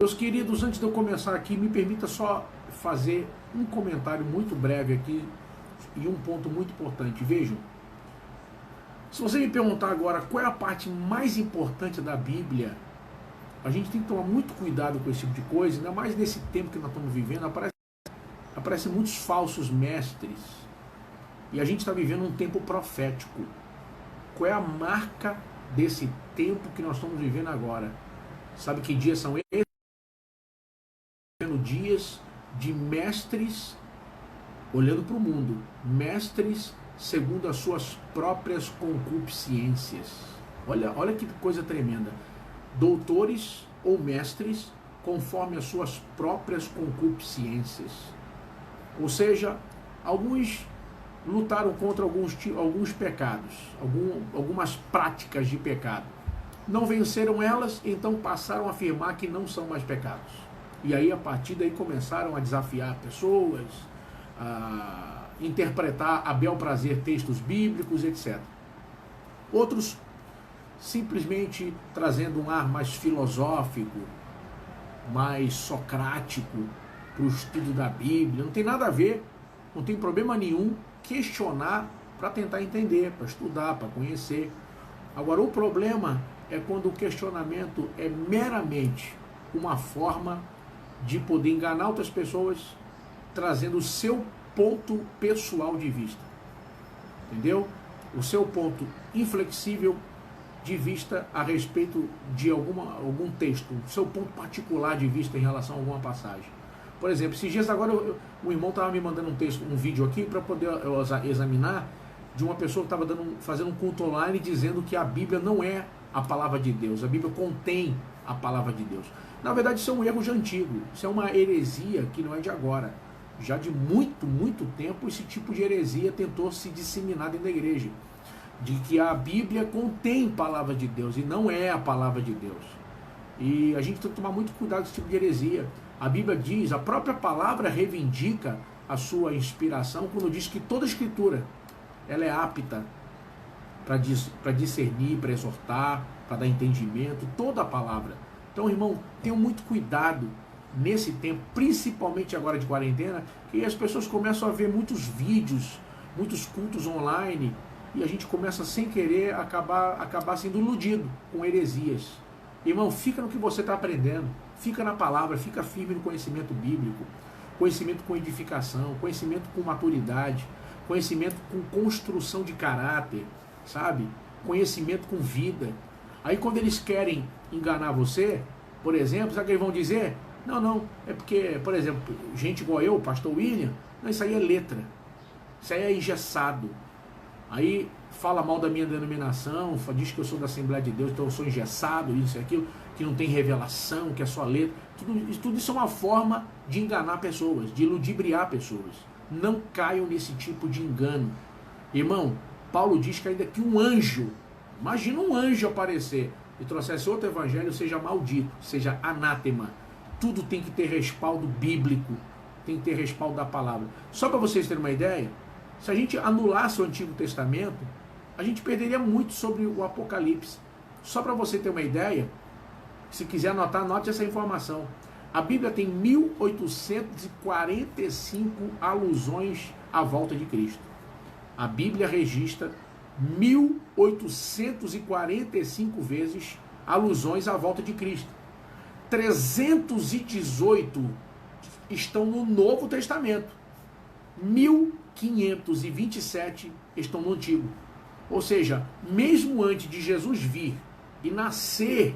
Meus queridos, antes de eu começar aqui, me permita só fazer um comentário muito breve aqui e um ponto muito importante. Vejam, se você me perguntar agora qual é a parte mais importante da Bíblia, a gente tem que tomar muito cuidado com esse tipo de coisa, ainda mais nesse tempo que nós estamos vivendo, aparecem muitos falsos mestres e a gente está vivendo um tempo profético. Qual é a marca desse tempo que nós estamos vivendo agora? Sabe que dias são esses? Dias de mestres olhando para o mundo, mestres segundo as suas próprias concupiscências. Olha que coisa tremenda. Doutores ou mestres conforme as suas próprias concupiscências. Ou seja, alguns lutaram contra alguns pecados, algumas práticas de pecado. Não venceram elas, então passaram a afirmar que não são mais pecados. E aí, a partir daí, começaram a desafiar pessoas, a interpretar a bel prazer textos bíblicos, etc. Outros, simplesmente trazendo um ar mais filosófico, mais socrático para o estudo da Bíblia. Não tem nada a ver, não tem problema nenhum questionar para tentar entender, para estudar, para conhecer. Agora, o problema é quando o questionamento é meramente uma forma de poder enganar outras pessoas, trazendo o seu ponto pessoal de vista. Entendeu? O seu ponto inflexível de vista a respeito de algum texto, o seu ponto particular de vista em relação a alguma passagem. Por exemplo, esses dias agora o irmão estava me mandando um vídeo aqui para poder eu examinar, de uma pessoa que estava fazendo um culto online dizendo que a Bíblia não é a palavra de Deus, a Bíblia contém a palavra de Deus. Na verdade, isso é um erro já antigo, isso é uma heresia que não é de agora. Já de muito tempo, esse tipo de heresia tentou se disseminar dentro da igreja, de que a Bíblia contém a palavra de Deus e não é a palavra de Deus. E a gente tem que tomar muito cuidado com esse tipo de heresia. A Bíblia diz, a própria palavra reivindica a sua inspiração quando diz que toda escritura ela é apta para discernir, para exortar, para dar entendimento, toda a palavra. Então, irmão, tenham muito cuidado nesse tempo, principalmente agora de quarentena, que as pessoas começam a ver muitos vídeos, muitos cultos online, e a gente começa sem querer acabar sendo iludido com heresias. Irmão, fica no que você está aprendendo, fica na palavra, fica firme no conhecimento bíblico, conhecimento com edificação, conhecimento com maturidade, conhecimento com construção de caráter, sabe? Conhecimento com vida. Aí quando eles querem enganar você, por exemplo, sabe o que eles vão dizer? Não, é porque, por exemplo, gente igual eu, pastor William, não, isso aí é letra, isso aí é engessado. Aí fala mal da minha denominação, diz que eu sou da Assembleia de Deus, então eu sou engessado, isso e aquilo, que não tem revelação, que é só letra. Tudo isso é uma forma de enganar pessoas, de ludibriar pessoas. Não caiam nesse tipo de engano. Irmão, Paulo diz que ainda que um anjo, imagina um anjo aparecer e trouxesse outro evangelho, seja maldito, seja anátema. Tudo tem que ter respaldo bíblico, tem que ter respaldo da palavra. Só para vocês terem uma ideia, se a gente anulasse o Antigo Testamento, a gente perderia muito sobre o Apocalipse. Só para você ter uma ideia, se quiser anotar, anote essa informação. A Bíblia tem 1845 alusões à volta de Cristo. A Bíblia registra 1845 vezes alusões à volta de Cristo. 318 estão no Novo Testamento. 1527 estão no Antigo. Ou seja, mesmo antes de Jesus vir e nascer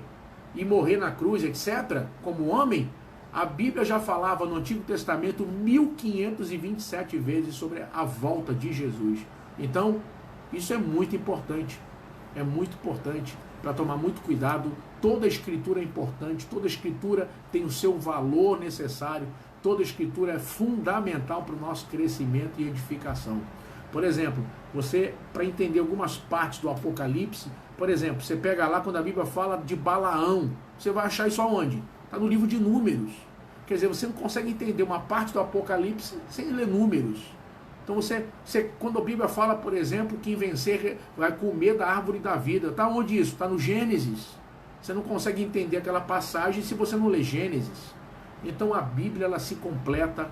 e morrer na cruz, etc., como homem, a Bíblia já falava no Antigo Testamento 1527 vezes sobre a volta de Jesus. Então, isso é muito importante para tomar muito cuidado. Toda escritura é importante, toda escritura tem o seu valor necessário, toda escritura é fundamental para o nosso crescimento e edificação. Por exemplo, você, para entender algumas partes do Apocalipse, por exemplo, você pega lá quando a Bíblia fala de Balaão, você vai achar isso aonde? Está no livro de Números. Quer dizer, você não consegue entender uma parte do Apocalipse sem ler Números. Então quando a Bíblia fala, por exemplo, que quem vencer vai comer da árvore da vida, está onde isso? Está no Gênesis. Você não consegue entender aquela passagem se você não lê Gênesis. Então a Bíblia, ela se completa,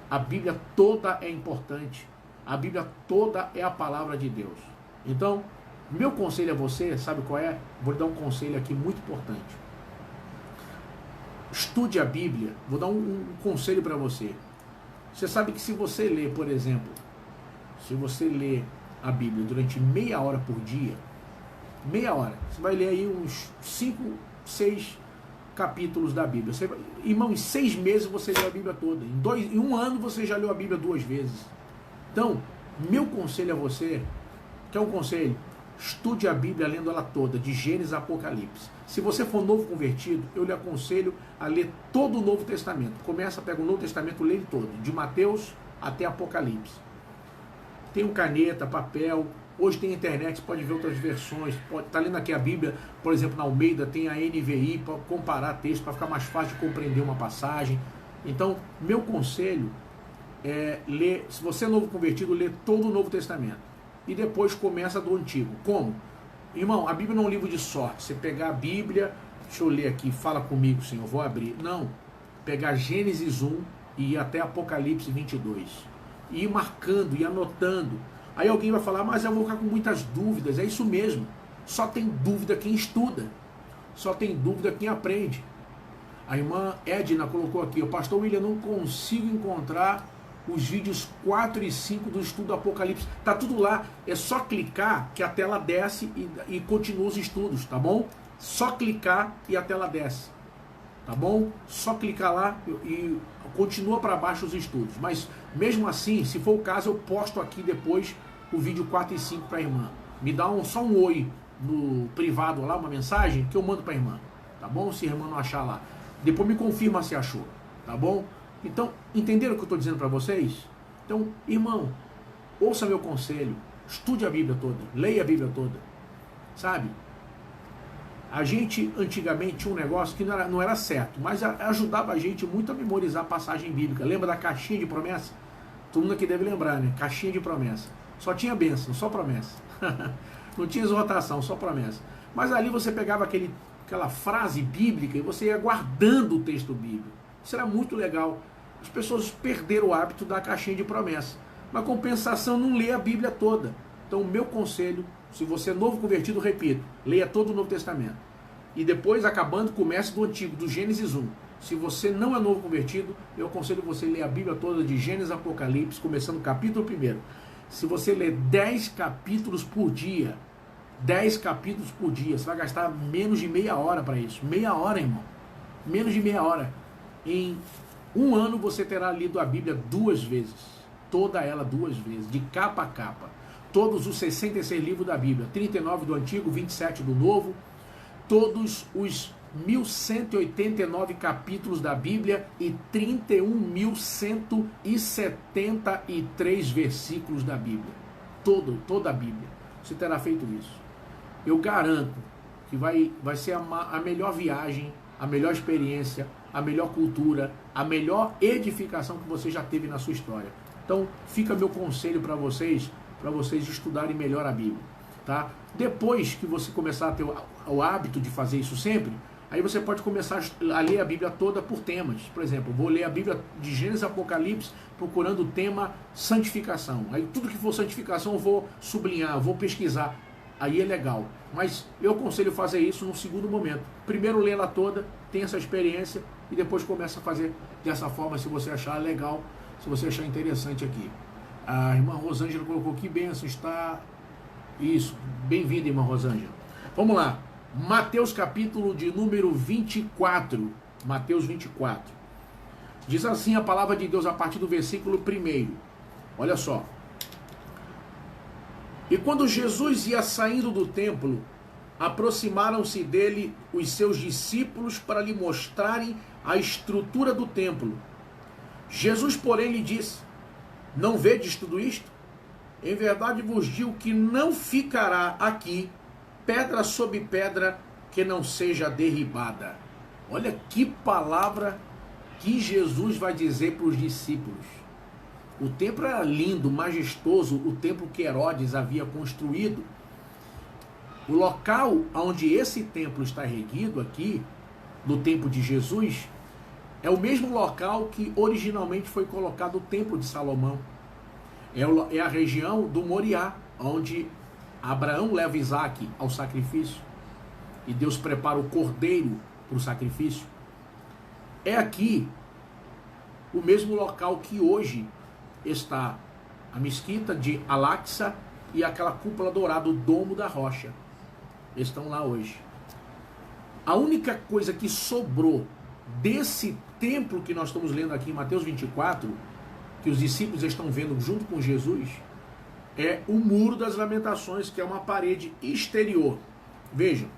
a Bíblia toda é importante, a Bíblia toda é a palavra de Deus. Então, meu conselho a você, sabe qual é? Vou lhe dar um conselho aqui muito importante. Estude a Bíblia. Vou dar um conselho para você. Você sabe que se você ler, por exemplo, se você ler a Bíblia durante meia hora por dia, meia hora, você vai ler aí uns 5, 6 capítulos da Bíblia. Irmão, em 6 meses você leu a Bíblia toda. Em 1 ano você já leu a Bíblia 2 vezes. Então, meu conselho a você, que é um conselho, estude a Bíblia lendo ela toda, de Gênesis a Apocalipse. Se você for novo convertido, eu lhe aconselho a ler todo o Novo Testamento. Começa, pega o Novo Testamento, lê ele todo, de Mateus até Apocalipse. Tem caneta, papel, hoje tem internet, você pode ver outras versões, pode estar lendo aqui a Bíblia, por exemplo, na Almeida, tem a NVI, para comparar texto, para ficar mais fácil de compreender uma passagem. Então, meu conselho é ler, se você é novo convertido, lê todo o Novo Testamento. E depois começa do Antigo. Como? Irmão, a Bíblia não é um livro de sorte. Você pegar a Bíblia, deixa eu ler aqui, fala comigo, Senhor, vou abrir. Não. Pegar Gênesis 1 e ir até Apocalipse 22. E ir marcando, e anotando. Aí alguém vai falar, mas eu vou ficar com muitas dúvidas. É isso mesmo. Só tem dúvida quem estuda. Só tem dúvida quem aprende. A irmã Edna colocou aqui, o pastor William, não consigo encontrar os vídeos 4 e 5 do estudo do Apocalipse. Tá tudo lá, é só clicar que a tela desce e continua os estudos, tá bom? Só clicar e a tela desce, tá bom? Só clicar lá e continua para baixo os estudos. Mas mesmo assim, se for o caso, eu posto aqui depois o vídeo 4 e 5 para a irmã. Me dá só um oi no privado lá, uma mensagem que eu mando para a irmã, tá bom? Se a irmã não achar lá. Depois me confirma se achou, tá bom? Então, entenderam o que eu estou dizendo para vocês? Então, irmão, ouça meu conselho, estude a Bíblia toda, leia a Bíblia toda, sabe? A gente, antigamente, tinha um negócio que não era certo, mas ajudava a gente muito a memorizar a passagem bíblica. Lembra da caixinha de promessa? Todo mundo aqui deve lembrar, né? Caixinha de promessa. Só tinha bênção, só promessa. Não tinha exortação, só promessa. Mas ali você pegava aquela frase bíblica e você ia guardando o texto bíblico. Isso era muito legal. As pessoas perderam o hábito da caixinha de promessa. Mas compensação, não lê a Bíblia toda. Então o meu conselho, se você é novo convertido, repito, leia todo o Novo Testamento. E depois, acabando, comece do Antigo, do Gênesis 1. Se você não é novo convertido, eu aconselho você a ler a Bíblia toda de Gênesis a Apocalipse, começando o capítulo 1. Se você ler 10 capítulos por dia, 10 capítulos por dia, você vai gastar menos de meia hora para isso. Meia hora, irmão. Menos de meia hora. Em 1 ano você terá lido a Bíblia 2 vezes, toda ela 2 vezes, de capa a capa, todos os 66 livros da Bíblia, 39 do Antigo, 27 do Novo, todos os 1189 capítulos da Bíblia e 31.173 versículos da Bíblia, toda a Bíblia, você terá feito isso. Eu garanto que vai ser a melhor viagem, a melhor experiência, a melhor cultura, a melhor edificação que você já teve na sua história. Então, fica meu conselho para vocês estudarem melhor a Bíblia, tá? Depois que você começar a ter o hábito de fazer isso sempre, aí você pode começar a ler a Bíblia toda por temas. Por exemplo, vou ler a Bíblia de Gênesis a Apocalipse procurando o tema santificação. Aí tudo que for santificação eu vou sublinhar, vou pesquisar. Aí é legal. Mas eu aconselho fazer isso num segundo momento. Primeiro lê ela toda, tem essa experiência e depois começa a fazer dessa forma, se você achar legal, se você achar interessante aqui. A irmã Rosângela colocou que bênção, está... Isso, bem-vinda, irmã Rosângela. Vamos lá, Mateus capítulo de número 24. Mateus 24. Diz assim a palavra de Deus a partir do versículo 1. Olha só. E quando Jesus ia saindo do templo, aproximaram-se dele os seus discípulos para lhe mostrarem a estrutura do templo. Jesus, porém, lhe disse: não vedes tudo isto? Em verdade vos digo que não ficará aqui pedra sobre pedra que não seja derribada. Olha que palavra que Jesus vai dizer para os discípulos. O templo era lindo, majestoso, o templo que Herodes havia construído. O local onde esse templo está erguido aqui, no tempo de Jesus, é o mesmo local que originalmente foi colocado o templo de Salomão. É a região do Moriá, onde Abraão leva Isaac ao sacrifício e Deus prepara o cordeiro para o sacrifício. É aqui o mesmo local que hoje está a mesquita de Al-Aqsa e aquela cúpula dourada, o Domo da Rocha. Estão lá hoje. A única coisa que sobrou desse templo que nós estamos lendo aqui em Mateus 24, que os discípulos estão vendo junto com Jesus, é o Muro das Lamentações, que é uma parede exterior. Vejam,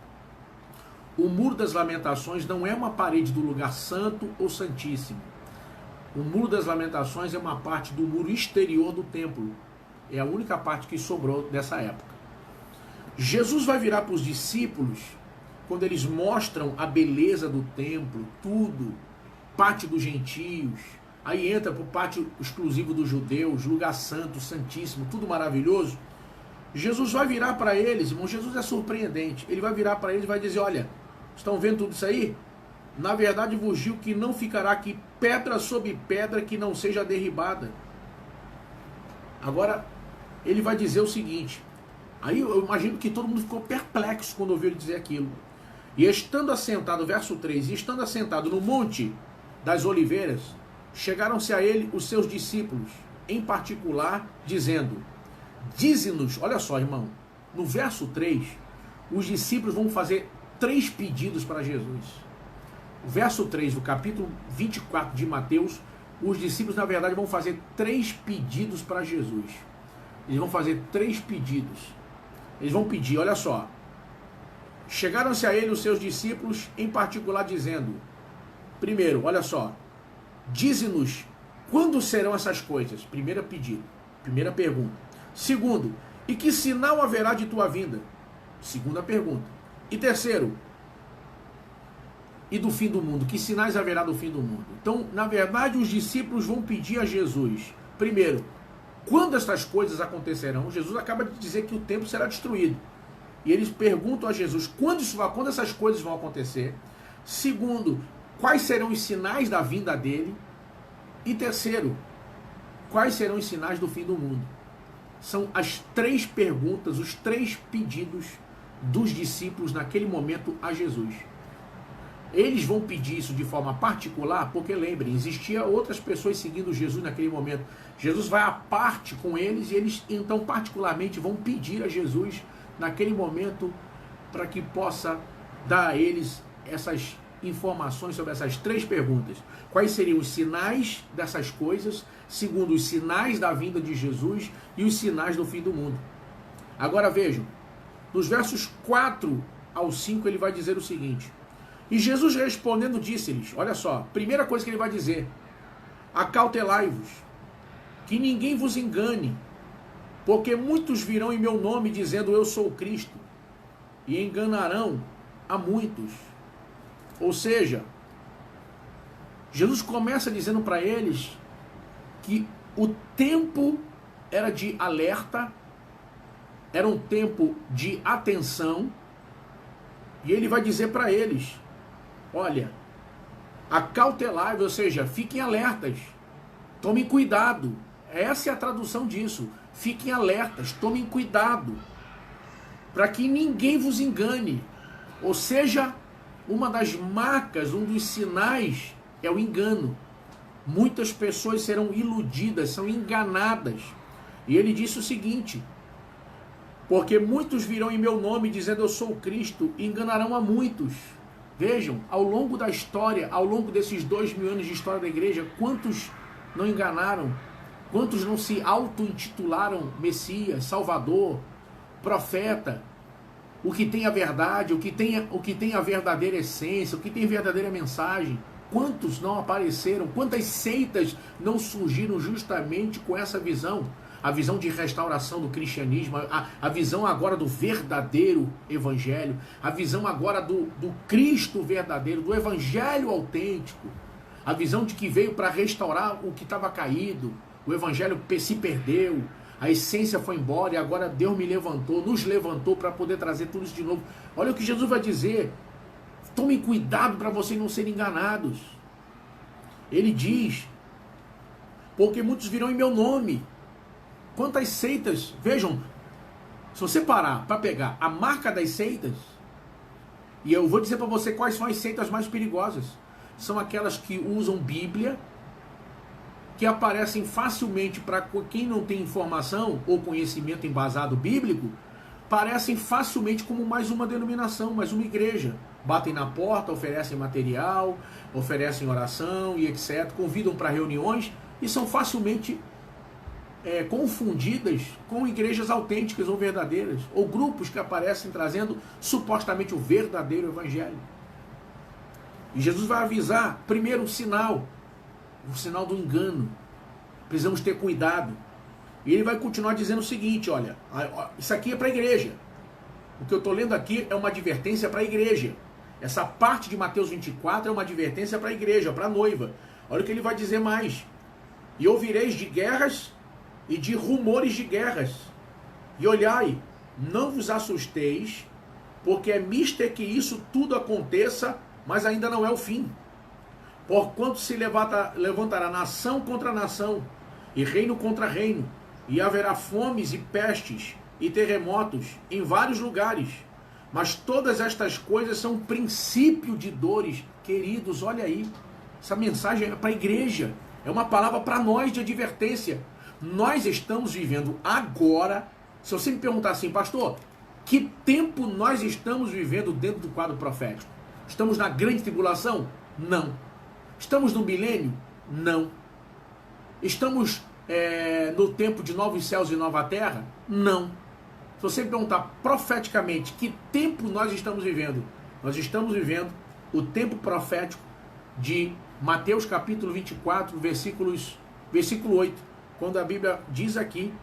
o Muro das Lamentações não é uma parede do lugar santo ou santíssimo. O Muro das Lamentações é uma parte do muro exterior do templo. É a única parte que sobrou dessa época. Jesus vai virar para os discípulos, quando eles mostram a beleza do templo, tudo, pátio dos gentios, aí entra para o pátio exclusivo dos judeus, lugar santo, santíssimo, tudo maravilhoso. Jesus vai virar para eles, irmão, Jesus é surpreendente, ele vai virar para eles e vai dizer, olha, estão vendo tudo isso aí? Na verdade vos digo que não ficará aqui pedra sobre pedra que não seja derribada. Agora, ele vai dizer o seguinte, aí eu imagino que todo mundo ficou perplexo quando ouviu ele dizer aquilo. E estando assentado, verso 3, e estando assentado no monte das oliveiras, chegaram-se a ele os seus discípulos, em particular, dizendo, dize-nos, olha só, irmão, no verso 3, os discípulos vão fazer 3 pedidos para Jesus. O verso 3 do capítulo 24 de Mateus, os discípulos, na verdade, vão fazer 3 pedidos para Jesus. Eles vão fazer 3 pedidos. Eles vão pedir, olha só, chegaram-se a ele os seus discípulos, em particular, dizendo, primeiro, olha só, dize-nos quando serão essas coisas. Primeiro pedido, primeira pergunta. Segundo, e que sinal haverá de tua vinda? Segunda pergunta. E terceiro, e do fim do mundo? Que sinais haverá do fim do mundo? Então, na verdade, os discípulos vão pedir a Jesus, primeiro, quando estas coisas acontecerão? Jesus acaba de dizer que o templo será destruído. E eles perguntam a Jesus quando essas coisas vão acontecer. Segundo, quais serão os sinais da vinda dele? E terceiro, quais serão os sinais do fim do mundo? São as 3 perguntas, os 3 pedidos dos discípulos naquele momento a Jesus. Eles vão pedir isso de forma particular, porque lembrem, existiam outras pessoas seguindo Jesus naquele momento. Jesus vai à parte com eles e eles então particularmente vão pedir a Jesus naquele momento para que possa dar a eles essas informações sobre essas 3 perguntas. Quais seriam os sinais dessas coisas? Segundo, os sinais da vinda de Jesus e os sinais do fim do mundo. Agora vejam, nos versos 4 ao 5 ele vai dizer o seguinte, e Jesus respondendo disse-lhes, olha só, primeira coisa que ele vai dizer, acautelai-vos, que ninguém vos engane, porque muitos virão em meu nome dizendo eu sou o Cristo, e enganarão a muitos. Ou seja, Jesus começa dizendo para eles que o tempo era de alerta, era um tempo de atenção, e ele vai dizer para eles, olha, acautelai-vos, ou seja, fiquem alertas, tomem cuidado. Essa é a tradução disso. Fiquem alertas, tomem cuidado, para que ninguém vos engane. Ou seja, uma das marcas, um dos sinais é o engano. Muitas pessoas serão iludidas, são enganadas. E ele disse o seguinte, porque muitos virão em meu nome dizendo eu sou o Cristo e enganarão a muitos. Vejam, ao longo da história, ao longo desses 2000 anos de história da igreja, quantos não enganaram? Quantos não se auto-intitularam Messias, Salvador, profeta? O que tem a verdade, o que tem a verdadeira essência, o que tem a verdadeira mensagem? Quantos não apareceram? Quantas seitas não surgiram justamente com essa visão? A visão de restauração do cristianismo, a visão agora do verdadeiro evangelho, a visão agora do Cristo verdadeiro, do evangelho autêntico, a visão de que veio para restaurar o que estava caído, o evangelho se perdeu, A essência foi embora e agora Deus me levantou, nos levantou para poder trazer tudo isso de novo. Olha o que Jesus vai dizer. Tomem cuidado para vocês não serem enganados. Ele diz, porque muitos virão em meu nome. Quantas seitas, vejam, se você parar para pegar a marca das seitas, e eu vou dizer para você quais são as seitas mais perigosas. São aquelas que usam Bíblia, que aparecem facilmente para quem não tem informação ou conhecimento embasado bíblico, parecem facilmente como mais uma denominação, mais uma igreja. Batem na porta, oferecem material, oferecem oração e etc. Convidam para reuniões e são facilmente confundidas com igrejas autênticas ou verdadeiras, ou grupos que aparecem trazendo supostamente o verdadeiro evangelho. E Jesus vai avisar, primeiro, o sinal do engano. Precisamos ter cuidado. E ele vai continuar dizendo o seguinte, olha, isso aqui é para a igreja. O que eu estou lendo aqui é uma advertência para a igreja. Essa parte de Mateus 24 é uma advertência para a igreja, para a noiva. Olha o que ele vai dizer mais. E ouvireis de guerras e de rumores de guerras. E olhai, não vos assusteis, porque é mister que isso tudo aconteça, mas ainda não é o fim. Porquanto se levantará nação contra nação, e reino contra reino, e haverá fomes e pestes, e terremotos em vários lugares. Mas todas estas coisas são princípio de dores. Queridos, olha aí, essa mensagem é para a igreja, é uma palavra para nós de advertência. Nós estamos vivendo agora, se você me perguntar assim, pastor, que tempo nós estamos vivendo dentro do quadro profético? Estamos na grande tribulação? Não. Estamos no milênio? Não. Estamos no tempo de novos céus e nova terra? Não. Se você me perguntar profeticamente que tempo nós estamos vivendo, nós estamos vivendo o tempo profético de Mateus capítulo 24, versículo 8, quando a Bíblia diz aqui,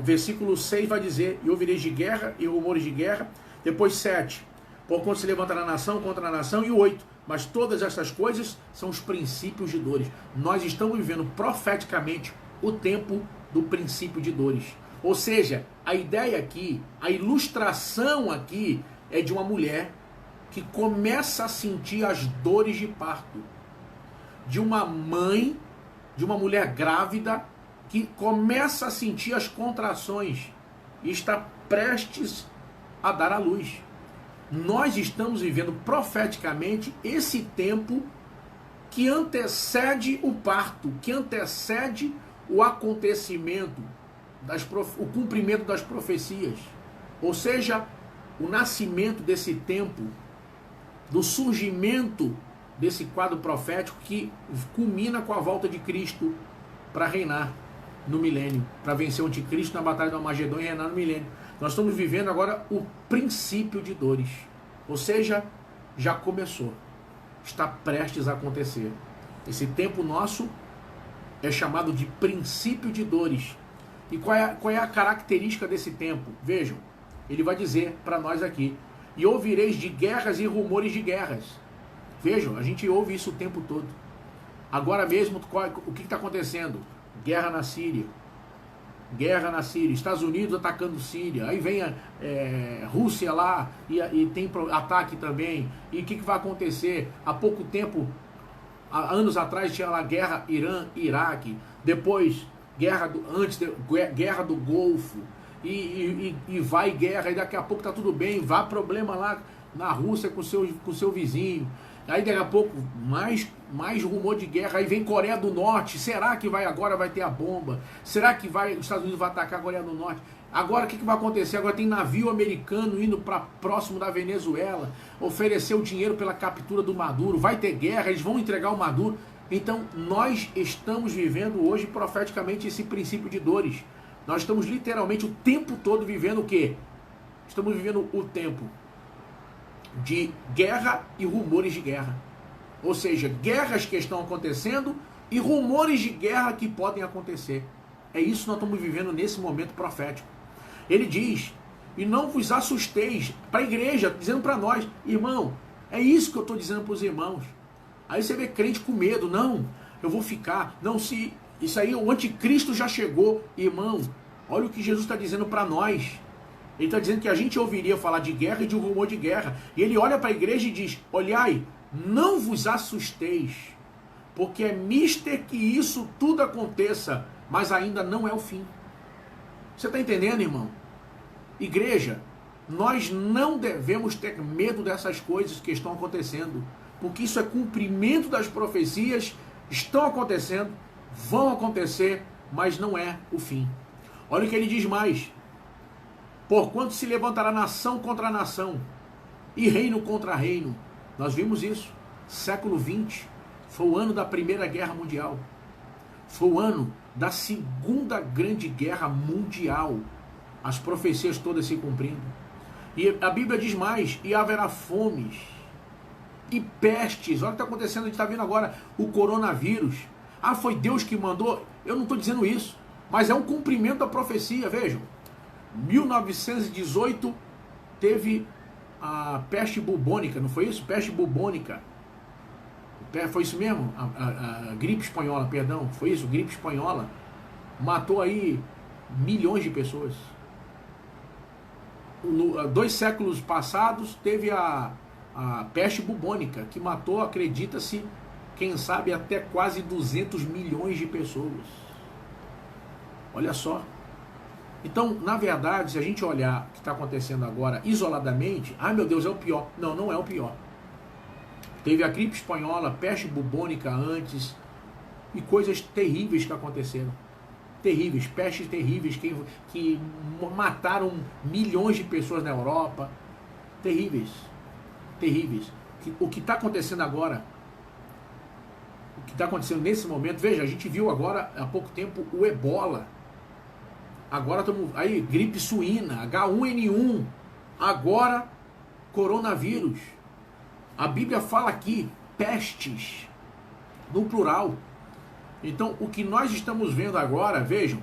versículo 6 vai dizer, e ouvireis de guerra e rumores de guerra, depois 7, porquanto se levantará nação contra a nação, e 8, mas todas essas coisas são os princípios de dores. Nós estamos vivendo profeticamente o tempo do princípio de dores. Ou seja, a ideia aqui, a ilustração aqui é de uma mulher que começa a sentir as dores de parto. De uma mãe, de uma mulher grávida que começa a sentir as contrações e está prestes a dar à luz. Nós estamos vivendo profeticamente esse tempo que antecede o parto, que antecede o acontecimento, o cumprimento das profecias. Ou seja, o nascimento desse tempo, do surgimento desse quadro profético que culmina com a volta de Cristo para reinar no milênio, para vencer o anticristo na batalha do Armagedon e reinar no milênio. Nós estamos vivendo agora o princípio de dores. Ou seja, já começou. Está prestes a acontecer. Esse tempo nosso é chamado de princípio de dores. E qual é a característica desse tempo? Vejam, ele vai dizer para nós aqui, e ouvireis de guerras e rumores de guerras. Vejam, a gente ouve isso o tempo todo. Agora mesmo, o que está acontecendo? Guerra na Síria. Guerra na Síria. Estados Unidos atacando Síria. Aí vem a Rússia lá e tem ataque também. E o que vai acontecer? Há pouco tempo, há anos atrás, tinha lá guerra Irã-Iraque. Depois, guerra do Golfo. E vai guerra, e daqui a pouco tá tudo bem, vai problema lá na Rússia com seu vizinho, aí daqui a pouco mais rumor de guerra, aí vem Coreia do Norte, será que agora vai ter a bomba? Será que os Estados Unidos vai atacar a Coreia do Norte? Agora o que vai acontecer? Agora tem navio americano indo para próximo da Venezuela, ofereceu dinheiro pela captura do Maduro, vai ter guerra, eles vão entregar o Maduro. Então nós estamos vivendo hoje profeticamente esse princípio de dores. Nós estamos literalmente o tempo todo vivendo o quê? Estamos vivendo o tempo de guerra e rumores de guerra. Ou seja, guerras que estão acontecendo e rumores de guerra que podem acontecer. É isso que nós estamos vivendo nesse momento profético. Ele diz, e não vos assusteis, para a igreja, dizendo para nós, irmão, é isso que eu estou dizendo para os irmãos. Aí você vê crente com medo, não, eu vou ficar, não, se Isso aí, o anticristo já chegou. Irmão, olha o que Jesus está dizendo para nós. Ele está dizendo que a gente ouviria falar de guerra e de um rumor de guerra. E ele olha para a igreja e diz: olhai, não vos assusteis, porque é mister que isso tudo aconteça, mas ainda não é o fim. Você está entendendo, irmão? Igreja, nós não devemos ter medo dessas coisas que estão acontecendo, porque isso é cumprimento das profecias, estão acontecendo, vão acontecer, mas não é o fim. Olha o que ele diz mais: porquanto se levantará nação contra nação, e reino contra reino. Nós vimos isso. Século XX foi o ano da Primeira Guerra Mundial. Foi o ano da Segunda Grande Guerra Mundial. As profecias todas se cumprindo. E a Bíblia diz mais: e haverá fomes e pestes. Olha o que está acontecendo, a gente está vendo agora o coronavírus. Ah, foi Deus que mandou? Eu não estou dizendo isso, mas é um cumprimento da profecia. Vejam, 1918 teve a peste bubônica, não foi isso? Peste bubônica. Foi isso mesmo? A gripe espanhola, perdão. Foi isso? Gripe espanhola. Matou aí milhões de pessoas. 2 séculos passados teve a peste bubônica, que matou, acredita-se, quem sabe até quase 200 milhões de pessoas. Olha só. Então, na verdade, se a gente olhar o que está acontecendo agora isoladamente, ai meu Deus, é o pior. Não, não é o pior. Teve a gripe espanhola, peste bubônica antes, e coisas terríveis que aconteceram. Terríveis, pestes terríveis que mataram milhões de pessoas na Europa. Terríveis, terríveis. O que está acontecendo agora, o que está acontecendo nesse momento, veja, a gente viu agora, há pouco tempo, o Ebola. Agora estamos aí, gripe suína, H1N1, agora coronavírus. A Bíblia fala aqui, pestes, no plural. Então, o que nós estamos vendo agora, vejam,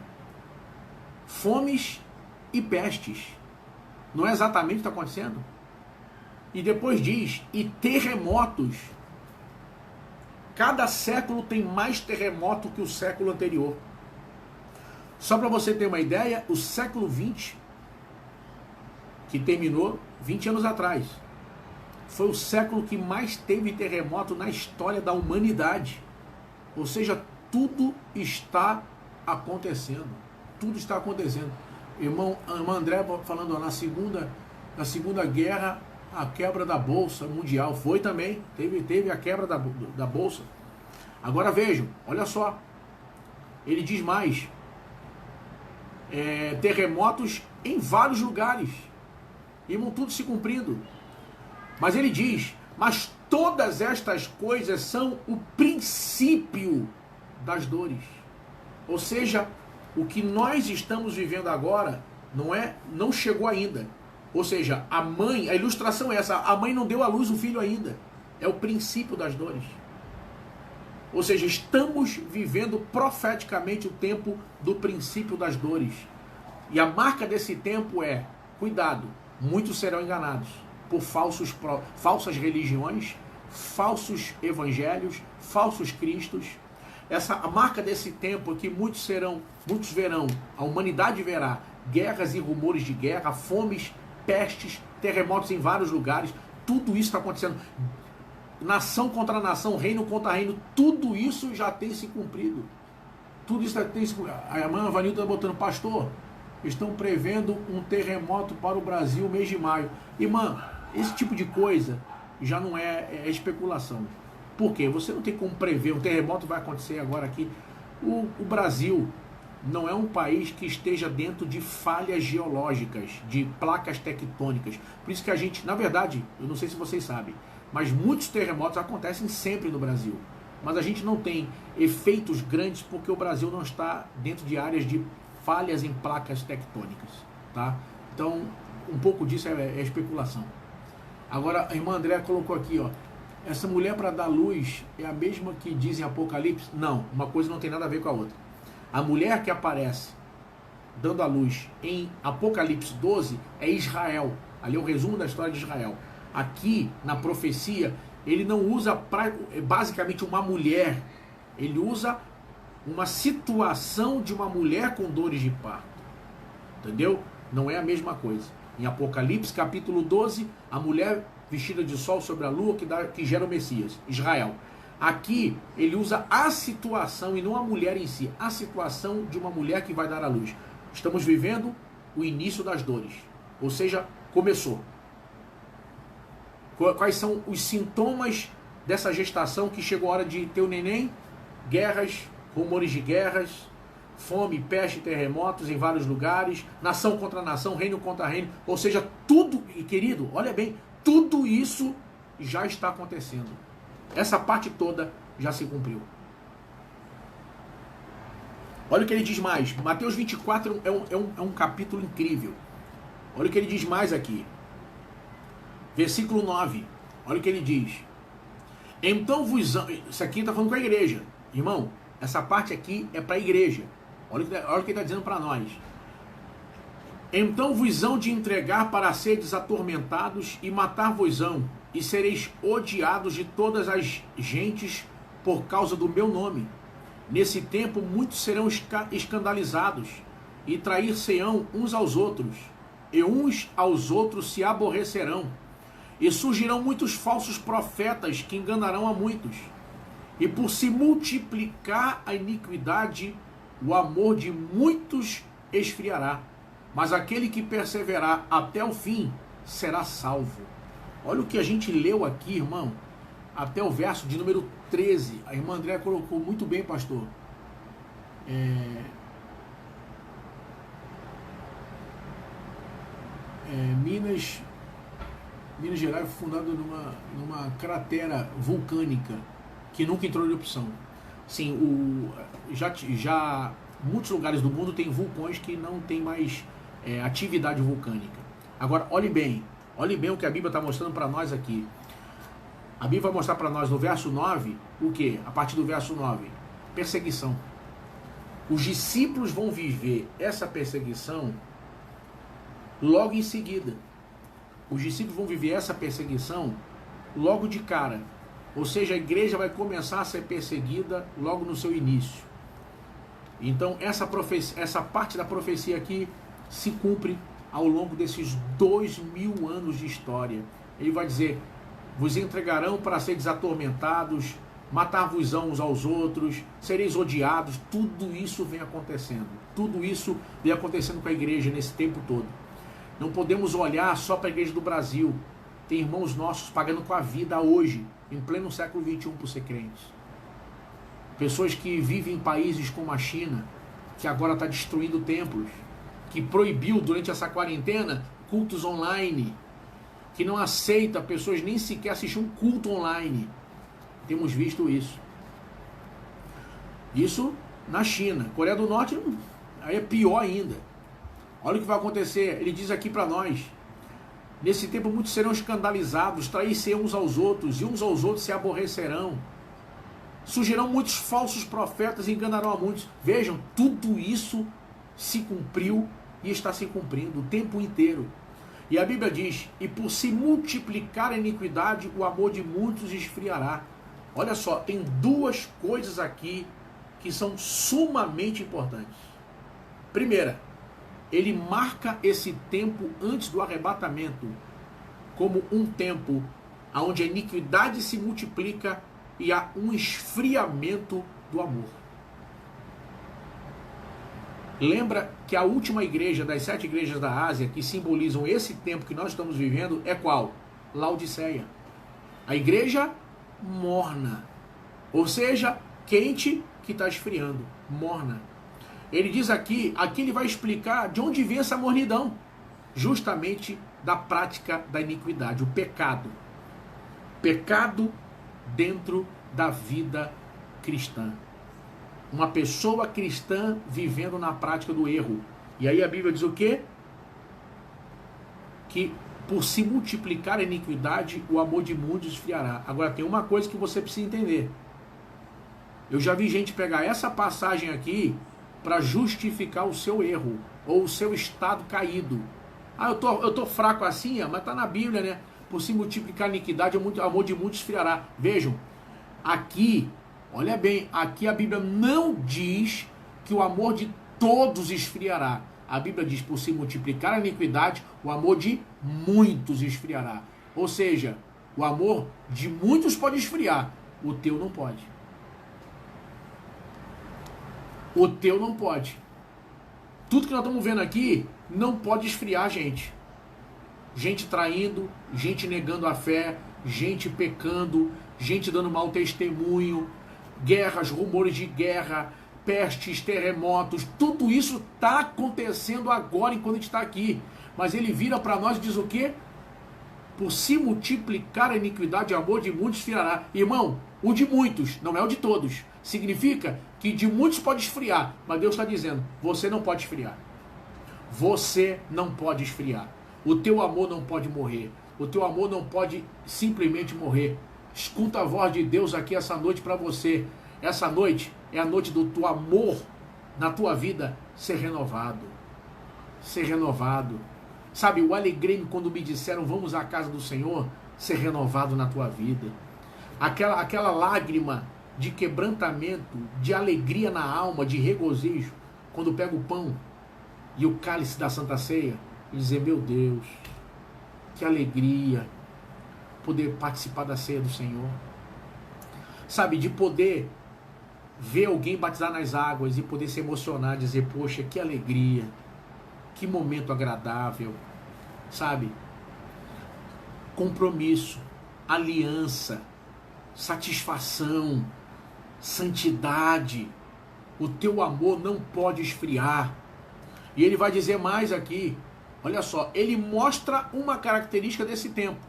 fomes e pestes. Não é exatamente o que está acontecendo? E depois diz, e terremotos. Cada século tem mais terremoto que o século anterior. Só para você ter uma ideia, o século XX, que terminou 20 anos atrás, foi o século que mais teve terremoto na história da humanidade. Ou seja, tudo está acontecendo. Tudo está acontecendo. Irmão André falando, na segunda guerra, a quebra da Bolsa Mundial. Foi também. Teve a quebra da Bolsa. Agora vejam, olha só. Ele diz mais. Terremotos em vários lugares. Irmão, tudo se cumprindo. Mas ele diz, mas todas estas coisas são o princípio das dores. Ou seja, o que nós estamos vivendo agora não chegou ainda. Ou seja, a ilustração é essa, a mãe não deu à luz o filho ainda. É o princípio das dores. Ou seja, estamos vivendo profeticamente o tempo do princípio das dores. E a marca desse tempo é, cuidado, muitos serão enganados por falsas religiões, falsos evangelhos, falsos cristos. A marca desse tempo é que muitos verão, a humanidade verá guerras e rumores de guerra, fomes, pestes, terremotos em vários lugares. Tudo isso está acontecendo. Nação contra nação, reino contra reino, tudo isso já tem se cumprido. Tudo isso tem se cumprido. A irmã Vanilda está botando, pastor, estão prevendo um terremoto para o Brasil mês de maio. Irmã, esse tipo de coisa já não é especulação. Por quê? Você não tem como prever, um terremoto vai acontecer agora aqui. O Brasil não é um país que esteja dentro de falhas geológicas, de placas tectônicas. Por isso que a gente, na verdade, eu não sei se vocês sabem, mas muitos terremotos acontecem sempre no Brasil. Mas a gente não tem efeitos grandes porque o Brasil não está dentro de áreas de falhas em placas tectônicas. Tá? Então, um pouco disso é especulação. Agora, a irmã André colocou aqui, ó, essa mulher para dar luz é a mesma que diz em Apocalipse? Não, uma coisa não tem nada a ver com a outra. A mulher que aparece dando a luz em Apocalipse 12 é Israel. Ali é o resumo da história de Israel. Aqui, na profecia, ele não usa basicamente uma mulher, ele usa uma situação de uma mulher com dores de parto. Entendeu? Não é a mesma coisa. Em Apocalipse capítulo 12, a mulher vestida de sol sobre a lua que gera o Messias, Israel. Aqui ele usa a situação e não a mulher em si, a situação de uma mulher que vai dar à luz. Estamos vivendo o início das dores, ou seja, começou. Quais são os sintomas dessa gestação que chegou a hora de ter o neném? Guerras, rumores de guerras, fome, peste, terremotos em vários lugares, nação contra nação, reino contra reino, ou seja, tudo, e querido, olha bem, tudo isso já está acontecendo. Essa parte toda já se cumpriu. Olha o que ele diz mais. Mateus 24 é um capítulo incrível. Olha o que ele diz mais aqui. Versículo 9. Olha o que ele diz. Então vos... Isso aqui está falando com a igreja. Irmão, essa parte aqui é para a igreja. Olha o que ele está dizendo para nós. Então vos hão de entregar para seres atormentados e matar-vos-ão, e sereis odiados de todas as gentes por causa do meu nome. Nesse tempo muitos serão escandalizados e trair-se-ão uns aos outros, e uns aos outros se aborrecerão. E surgirão muitos falsos profetas que enganarão a muitos. E por se multiplicar a iniquidade, o amor de muitos esfriará. Mas aquele que perseverar até o fim será salvo. Olha o que a gente leu aqui, irmão, até o verso de número 13. A irmã Andréa colocou muito bem, pastor. Minas Gerais foi fundada numa cratera vulcânica que nunca entrou em erupção. Sim, já muitos lugares do mundo tem vulcões que não tem mais atividade vulcânica. Agora, olhe bem o que a Bíblia está mostrando para nós aqui. A Bíblia vai mostrar para nós no verso 9, o que? A partir do verso 9, perseguição. Os discípulos vão viver essa perseguição logo em seguida. Os discípulos vão viver essa perseguição logo de cara. Ou seja, a igreja vai começar a ser perseguida logo no seu início. Então, essa parte da profecia aqui se cumpre ao longo desses 2000 anos de história. Ele vai dizer: vos entregarão para seres atormentados, matar-vos-ão uns aos outros, sereis odiados. Tudo isso vem acontecendo. Tudo isso vem acontecendo com a igreja nesse tempo todo. Não podemos olhar só para a igreja do Brasil. Tem irmãos nossos pagando com a vida hoje, em pleno século XXI, por ser crentes. Pessoas que vivem em países como a China, que agora está destruindo templos, que proibiu durante essa quarentena cultos online, que não aceita pessoas nem sequer assistir um culto online. Temos visto isso. Isso na China. Coreia do Norte aí é pior ainda. Olha o que vai acontecer. Ele diz aqui para nós: nesse tempo muitos serão escandalizados, trair-se uns aos outros, e uns aos outros se aborrecerão. Surgirão muitos falsos profetas e enganarão a muitos. Vejam, tudo isso se cumpriu e está se cumprindo o tempo inteiro. E a Bíblia diz: e por se multiplicar a iniquidade, o amor de muitos esfriará. Olha só, tem duas coisas aqui que são sumamente importantes. Primeira, ele marca esse tempo antes do arrebatamento como um tempo onde a iniquidade se multiplica e há um esfriamento do amor. Lembra que a última igreja das 7 igrejas da Ásia que simbolizam esse tempo que nós estamos vivendo é qual? Laodiceia. A igreja morna, ou seja, quente que está esfriando, morna. Ele diz aqui ele vai explicar de onde vem essa mornidão, justamente da prática da iniquidade, o pecado. Pecado dentro da vida cristã. Uma pessoa cristã vivendo na prática do erro. E aí a Bíblia diz o quê? Que por se multiplicar a iniquidade, o amor de muitos esfriará. Agora tem uma coisa que você precisa entender. Eu já vi gente pegar essa passagem aqui para justificar o seu erro, ou o seu estado caído. Eu tô fraco assim, mas está na Bíblia, né? Por se multiplicar a iniquidade, o amor de muitos esfriará. Vejam, aqui, Olha bem, aqui a Bíblia não diz que o amor de todos esfriará. A Bíblia diz, por se multiplicar a iniquidade, o amor de muitos esfriará. Ou seja, o amor de muitos pode esfriar, o teu não pode. O teu não pode. Tudo que nós estamos vendo aqui não pode esfriar a gente. Gente traindo, gente negando a fé, gente pecando, gente dando mau testemunho, guerras, rumores de guerra, pestes, terremotos, tudo isso está acontecendo agora enquanto a gente está aqui. Mas ele vira para nós e diz o quê? Por se multiplicar a iniquidade, o amor de muitos esfriará. Irmão, o de muitos, não é o de todos. Significa que de muitos pode esfriar, mas Deus está dizendo, você não pode esfriar. Você não pode esfriar. O teu amor não pode morrer. O teu amor não pode simplesmente morrer. Escuta a voz de Deus aqui essa noite para você. Essa noite é a noite do teu amor na tua vida ser renovado. Ser renovado. Sabe, o alegrei-me quando me disseram vamos à casa do Senhor, ser renovado na tua vida. Aquela lágrima de quebrantamento, de alegria na alma, de regozijo, quando pega o pão e o cálice da Santa Ceia e dizer, meu Deus, que alegria poder participar da ceia do Senhor. Sabe, de poder ver alguém batizar nas águas e poder se emocionar, dizer, poxa, que alegria, que momento agradável, sabe? Compromisso, aliança, satisfação, santidade. O teu amor não pode esfriar. E ele vai dizer mais aqui, olha só, ele mostra uma característica desse tempo,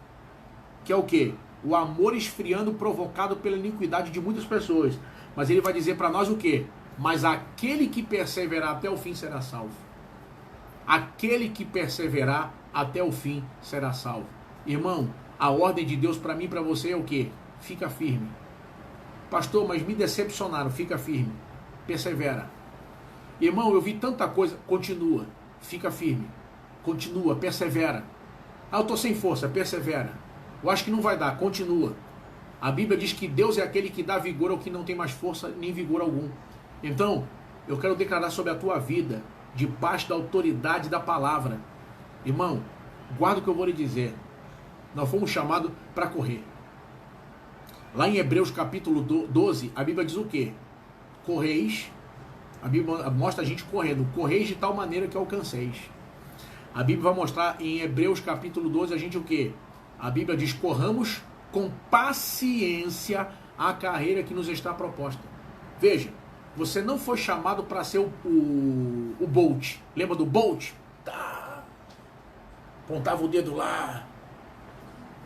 que é o quê? O amor esfriando provocado pela iniquidade de muitas pessoas. Mas ele vai dizer para nós o quê? Mas aquele que perseverar até o fim será salvo. Aquele que perseverar até o fim será salvo. Irmão, a ordem de Deus para mim e para você é o quê? Fica firme. Pastor, mas me decepcionaram. Fica firme. Persevera. Irmão, eu vi tanta coisa. Continua. Fica firme. Continua. Persevera. Ah, eu estou sem força. Persevera. Eu acho que não vai dar. Continua. A Bíblia diz que Deus é aquele que dá vigor ao que não tem mais força nem vigor algum. Então, eu quero declarar sobre a tua vida, debaixo da autoridade da palavra. Irmão, guarda o que eu vou lhe dizer. Nós fomos chamados para correr. Lá em Hebreus capítulo 12, a Bíblia diz o quê? Correis. A Bíblia mostra a gente correndo. Correis de tal maneira que alcanceis. A Bíblia vai mostrar em Hebreus capítulo 12 a gente o quê? A Bíblia diz, corramos com paciência a carreira que nos está proposta. Veja, você não foi chamado para ser o Bolt. Lembra do Bolt? Tá. Apontava o dedo lá.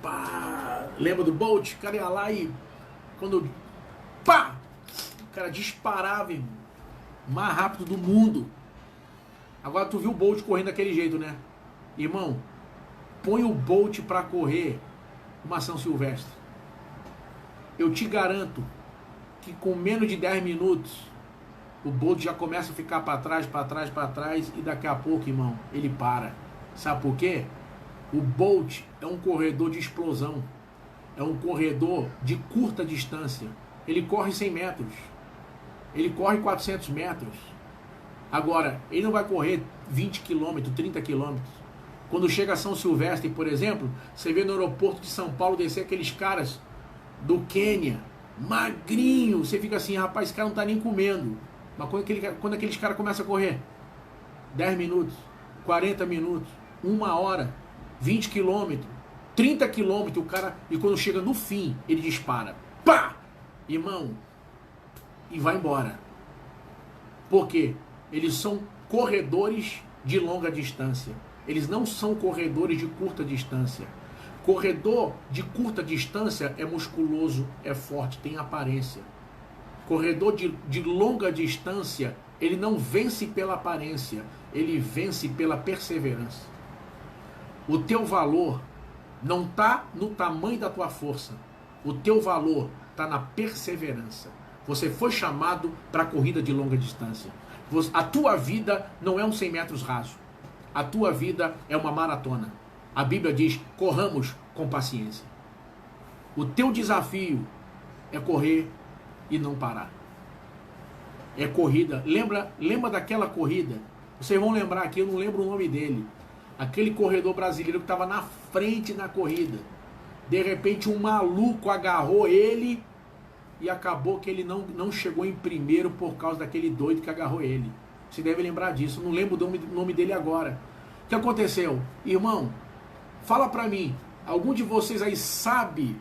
Pá. Lembra do Bolt? O cara ia lá e quando pá, o cara disparava, irmão, mais rápido do mundo. Agora tu viu o Bolt correndo daquele jeito, né? Irmão, põe o Bolt para correr uma São Silvestre. Eu te garanto que com menos de 10 minutos o Bolt já começa a ficar para trás, para trás, para trás e daqui a pouco, irmão, ele para. Sabe por quê? O Bolt é um corredor de explosão. É um corredor de curta distância. Ele corre 100 metros. Ele corre 400 metros. Agora, ele não vai correr 20 quilômetros, 30 quilômetros. Quando chega a São Silvestre, por exemplo, você vê no aeroporto de São Paulo descer aqueles caras do Quênia, magrinho. Você fica assim, rapaz, esse cara não está nem comendo. Mas quando aqueles caras começam a correr? 10 minutos, 40 minutos, 1 hora, 20 quilômetros, 30 quilômetros, o cara, e quando chega no fim, ele dispara. Pá! Irmão, e vai embora. Por quê? Eles são corredores de longa distância. Eles não são corredores de curta distância. Corredor de curta distância é musculoso, é forte, tem aparência. Corredor de longa distância, ele não vence pela aparência, ele vence pela perseverança. O teu valor não está no tamanho da tua força. O teu valor está na perseverança. Você foi chamado para a corrida de longa distância. A tua vida não é um 100 metros raso. A tua vida é uma maratona. A Bíblia diz, corramos com paciência. O teu desafio é correr e não parar. É corrida. Lembra daquela corrida? Vocês vão lembrar aqui, eu não lembro o nome dele. Aquele corredor brasileiro que estava na frente na corrida. De repente um maluco agarrou ele e acabou que ele não chegou em primeiro por causa daquele doido que agarrou ele. Você deve lembrar disso, eu não lembro o nome dele agora. O que aconteceu? Irmão, fala pra mim, algum de vocês aí sabe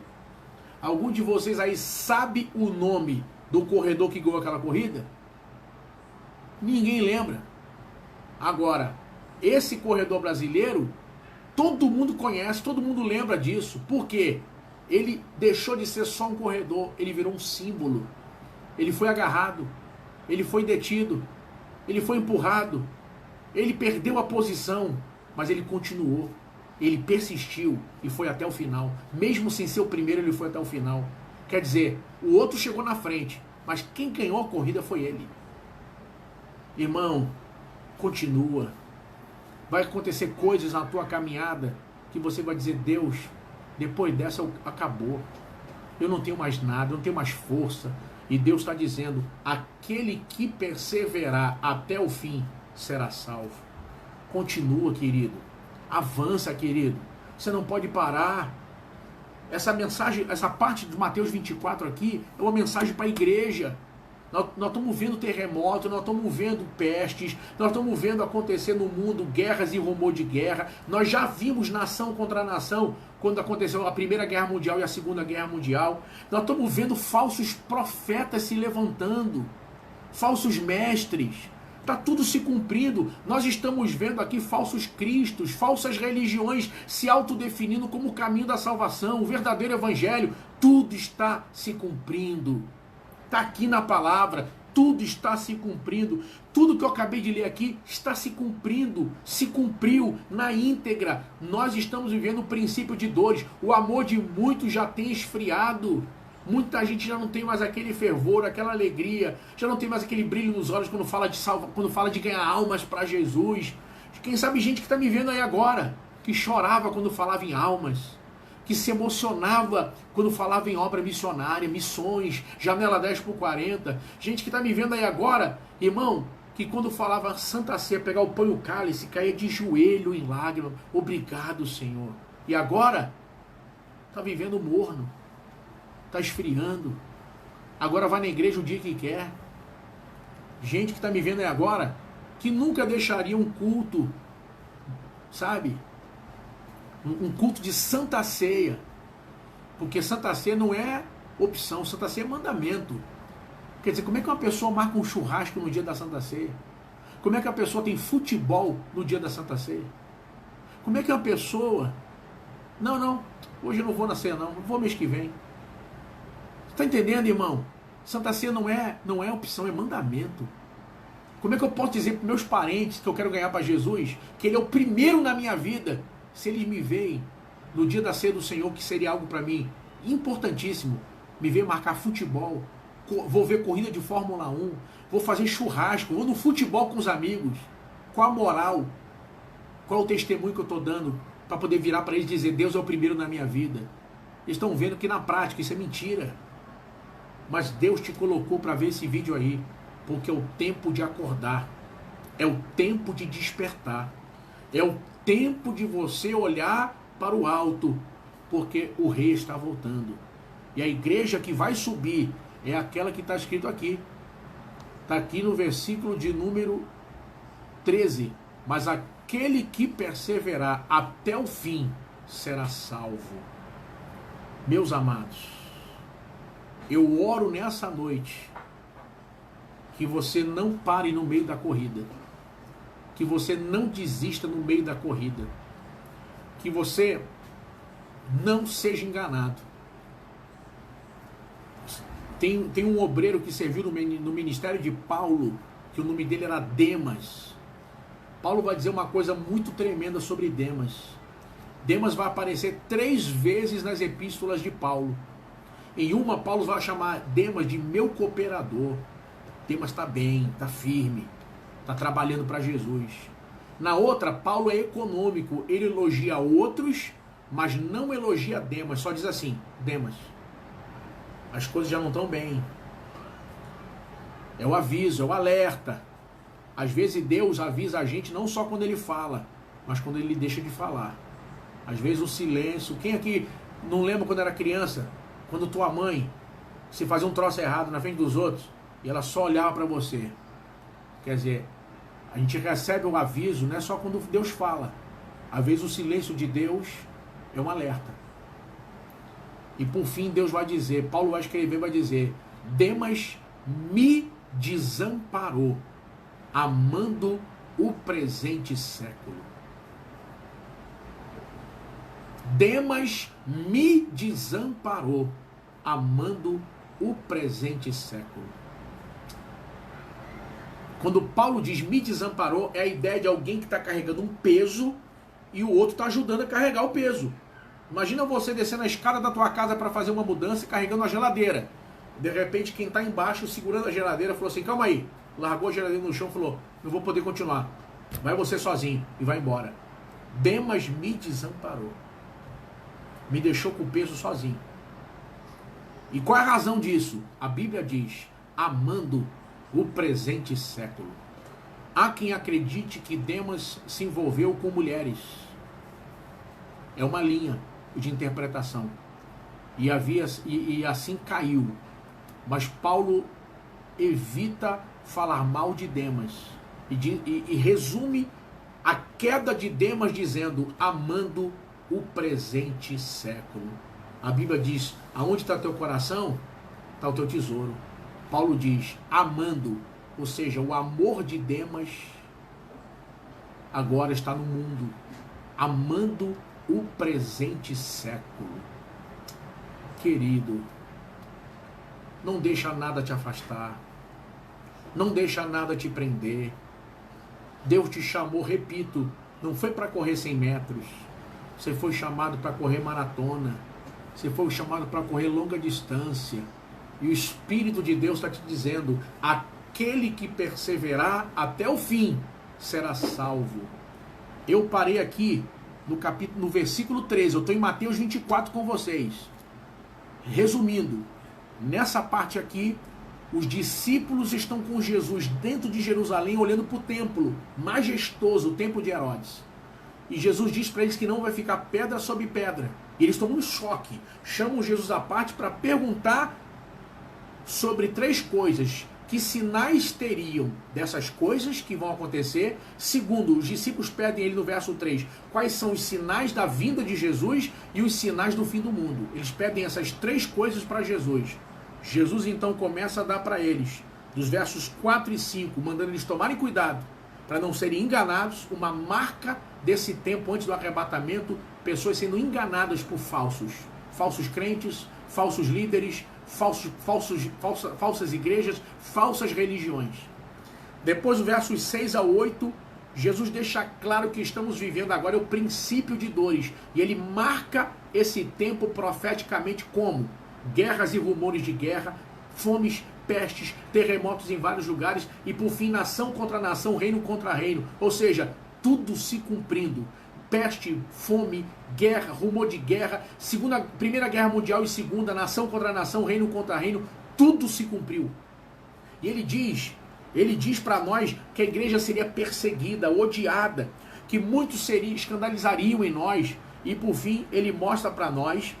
o nome do corredor que ganhou aquela corrida? Ninguém lembra. Agora, esse corredor brasileiro, todo mundo conhece, todo mundo lembra disso. Por quê? Ele deixou de ser só um corredor, ele virou um símbolo. Ele foi agarrado, ele foi detido, ele foi empurrado, ele perdeu a posição, mas ele continuou. Ele persistiu e foi até o final. Mesmo sem ser o primeiro, ele foi até o final. Quer dizer, o outro chegou na frente, mas quem ganhou a corrida foi ele. Irmão, continua. Vai acontecer coisas na tua caminhada que você vai dizer, Deus, depois dessa acabou. Eu não tenho mais nada, eu não tenho mais força. E Deus está dizendo, aquele que perseverar até o fim será salvo. Continua, querido. Avança, querido. Você não pode parar. Essa mensagem, essa parte de Mateus 24 aqui é uma mensagem para a igreja. Nós estamos vendo terremotos, nós estamos vendo pestes, nós estamos vendo acontecer no mundo guerras e rumor de guerra. Nós já vimos nação contra nação quando aconteceu a Primeira Guerra Mundial e a Segunda Guerra Mundial. Nós estamos vendo falsos profetas se levantando, falsos mestres. Está tudo se cumprindo. Nós estamos vendo aqui falsos cristos, falsas religiões se autodefinindo como o caminho da salvação, o verdadeiro evangelho. Tudo está se cumprindo. Está aqui na palavra, tudo está se cumprindo. Tudo que eu acabei de ler aqui está se cumprindo, se cumpriu na íntegra. Nós estamos vivendo o princípio de dores. O amor de muitos já tem esfriado. Muita gente já não tem mais aquele fervor, aquela alegria, já não tem mais aquele brilho nos olhos quando fala de ganhar almas para Jesus. Quem sabe gente que está me vendo aí agora, que chorava quando falava em almas, que se emocionava quando falava em obra missionária, missões, janela 10x40. Gente que está me vendo aí agora, irmão, que quando falava Santa Ceia, pegar o pão e o cálice, caía de joelho em lágrimas. Obrigado, Senhor. E agora, está vivendo morno. Está esfriando. Agora vai na igreja o dia que quer. Gente que está me vendo aí agora, que nunca deixaria um culto, sabe? Um culto de Santa Ceia. Porque Santa Ceia não é opção, Santa Ceia é mandamento. Quer dizer, como é que uma pessoa marca um churrasco no dia da Santa Ceia? Como é que a pessoa tem futebol no dia da Santa Ceia? Como é que uma pessoa... Não, hoje eu não vou na ceia não, vou mês que vem. Está entendendo, irmão? Santa Ceia não é opção, é mandamento. Como é que eu posso dizer para meus parentes que eu quero ganhar para Jesus, que Ele é o primeiro na minha vida, se eles me veem no dia da ceia do Senhor, que seria algo para mim importantíssimo, me ver marcar futebol, vou ver corrida de Fórmula 1, vou fazer churrasco, vou no futebol com os amigos. Qual a moral? Qual o testemunho que eu estou dando para poder virar para eles e dizer, Deus é o primeiro na minha vida? Eles estão vendo que na prática isso é mentira. Mas Deus te colocou para ver esse vídeo aí, porque é o tempo de acordar, é o tempo de despertar, é o tempo de você olhar para o alto, porque o rei está voltando. E a igreja que vai subir é aquela que está escrito aqui. Está aqui no versículo de número 13. Mas aquele que perseverar até o fim será salvo. Meus amados, eu oro nessa noite que você não pare no meio da corrida, que você não desista no meio da corrida, que você não seja enganado. Tem um obreiro que serviu no ministério de Paulo, que o nome dele era Demas. Paulo vai dizer uma coisa muito tremenda sobre Demas. Demas vai aparecer 3 vezes nas epístolas de Paulo. Em uma, Paulo vai chamar Demas de meu cooperador. Demas está bem, está firme, está trabalhando para Jesus. Na outra, Paulo é econômico, ele elogia outros, mas não elogia Demas, só diz assim, Demas, as coisas já não estão bem, É o aviso, é o alerta. Às vezes Deus avisa a gente não só quando Ele fala, mas quando Ele deixa de falar. Às vezes o silêncio. Quem aqui não lembra quando era criança? Quando tua mãe se fazia um troço errado na frente dos outros e ela só olhava para você. Quer dizer, a gente recebe o aviso não é só quando Deus fala. Às vezes o silêncio de Deus é um alerta. E por fim Deus vai dizer, Paulo vai escrever, vai dizer: Demas me desamparou, amando o presente século. Demas me desamparou, amando o presente século. Quando Paulo diz me desamparou, é a ideia de alguém que está carregando um peso e o outro está ajudando a carregar o peso. Imagina você descendo a escada da tua casa para fazer uma mudança e carregando a geladeira. De repente quem está embaixo segurando a geladeira falou assim: calma aí. Largou a geladeira no chão e falou: não vou poder continuar. Vai você sozinho e vai embora. Demas me desamparou. Me deixou com o peso sozinho. E qual é a razão disso? A Bíblia diz: amando o presente século. Há quem acredite que Demas se envolveu com mulheres. É uma linha de interpretação. E assim caiu. Mas Paulo evita falar mal de Demas. E resume a queda de Demas dizendo: amando o presente século. A Bíblia diz: aonde está teu coração, está o teu tesouro. Paulo diz: amando, ou seja, o amor de Demas agora está no mundo, amando o presente século. Querido, não deixa nada te afastar, não deixa nada te prender. Deus te chamou, repito, não foi para correr 100 metros, você foi chamado para correr maratona, você foi chamado para correr longa distância. E o Espírito de Deus está te dizendo: aquele que perseverar até o fim será salvo. Eu parei aqui no versículo 13, eu estou em Mateus 24 com vocês. Resumindo, nessa parte aqui, os discípulos estão com Jesus dentro de Jerusalém, olhando para o templo majestoso, o templo de Herodes. E Jesus diz para eles que não vai ficar pedra sobre pedra. E eles tomam um choque, chamam Jesus à parte para perguntar sobre 3 coisas. Que sinais teriam dessas coisas que vão acontecer? Segundo, os discípulos pedem ele no verso 3, quais são os sinais da vinda de Jesus e os sinais do fim do mundo. Eles pedem essas 3 coisas para Jesus. Jesus então começa a dar para eles, dos versos 4 e 5, mandando eles tomarem cuidado para não serem enganados, uma marca desse tempo antes do arrebatamento, pessoas sendo enganadas por falsos crentes, falsos líderes, falsas igrejas, falsas religiões. Depois, os versos 6 a 8, Jesus deixa claro que estamos vivendo agora é o princípio de dores. E ele marca esse tempo profeticamente como guerras e rumores de guerra, fomes, pestes, terremotos em vários lugares e, por fim, nação contra nação, reino contra reino. Ou seja, tudo se cumprindo. Peste, fome, guerra, rumor de guerra, Primeira Guerra Mundial e Segunda, nação contra nação, reino contra reino, tudo se cumpriu. E ele diz para nós que a igreja seria perseguida, odiada, que muitos escandalizariam em nós, e por fim ele mostra para nós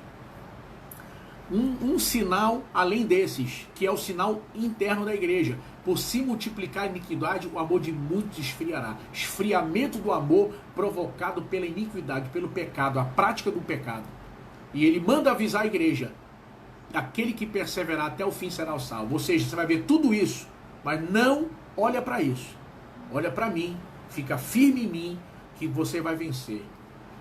um sinal além desses, que é o sinal interno da igreja. Por se multiplicar a iniquidade, o amor de muitos esfriará. Esfriamento do amor provocado pela iniquidade, pelo pecado, a prática do pecado. E ele manda avisar a igreja: aquele que perseverar até o fim será o salvo. Ou seja, você vai ver tudo isso, mas não olha para isso. Olha para mim, fica firme em mim, que você vai vencer.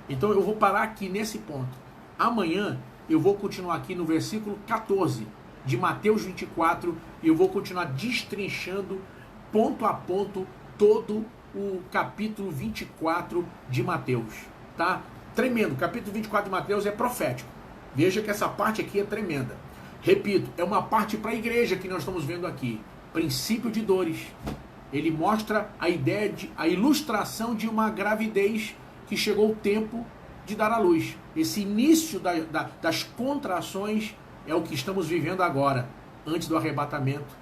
Então eu vou parar aqui nesse ponto. Amanhã eu vou continuar aqui no versículo 14 de Mateus 24 e eu vou continuar destrinchando ponto a ponto todo o capítulo 24 de Mateus, tá? Tremendo, o capítulo 24 de Mateus é profético. Veja que essa parte aqui é tremenda. Repito, é uma parte para a igreja que nós estamos vendo aqui. Princípio de dores. Ele mostra a ilustração de uma gravidez que chegou o tempo de dar à luz. Esse início das contrações é o que estamos vivendo agora, antes do arrebatamento.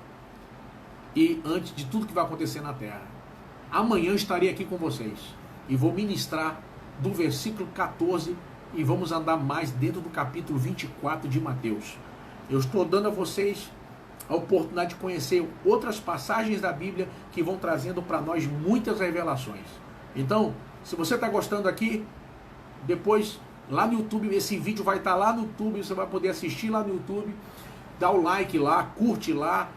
e antes de tudo que vai acontecer na terra. Amanhã eu estarei aqui com vocês e vou ministrar do versículo 14 e vamos andar mais dentro do capítulo 24 de Mateus. Eu estou dando a vocês a oportunidade de conhecer outras passagens da Bíblia que vão trazendo para nós muitas revelações. Então, se você está gostando aqui, depois lá no YouTube, esse vídeo vai estar lá no YouTube, você vai poder assistir lá no YouTube, dá o like lá, curte lá,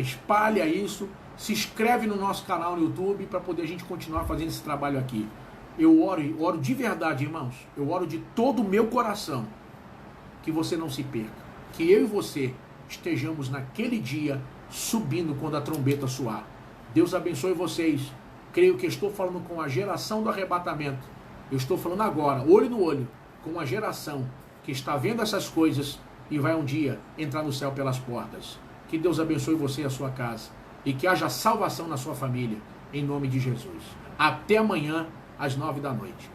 espalha isso, se inscreve no nosso canal no YouTube para poder a gente continuar fazendo esse trabalho aqui. Eu oro de verdade, irmãos, eu oro de todo o meu coração que você não se perca, que eu e você estejamos naquele dia subindo quando a trombeta soar. Deus abençoe vocês. Creio que estou falando com a geração do arrebatamento. Eu estou falando agora, olho no olho, com a geração que está vendo essas coisas e vai um dia entrar no céu pelas portas. Que Deus abençoe você e a sua casa e que haja salvação na sua família, em nome de Jesus. Até amanhã às 9 da noite.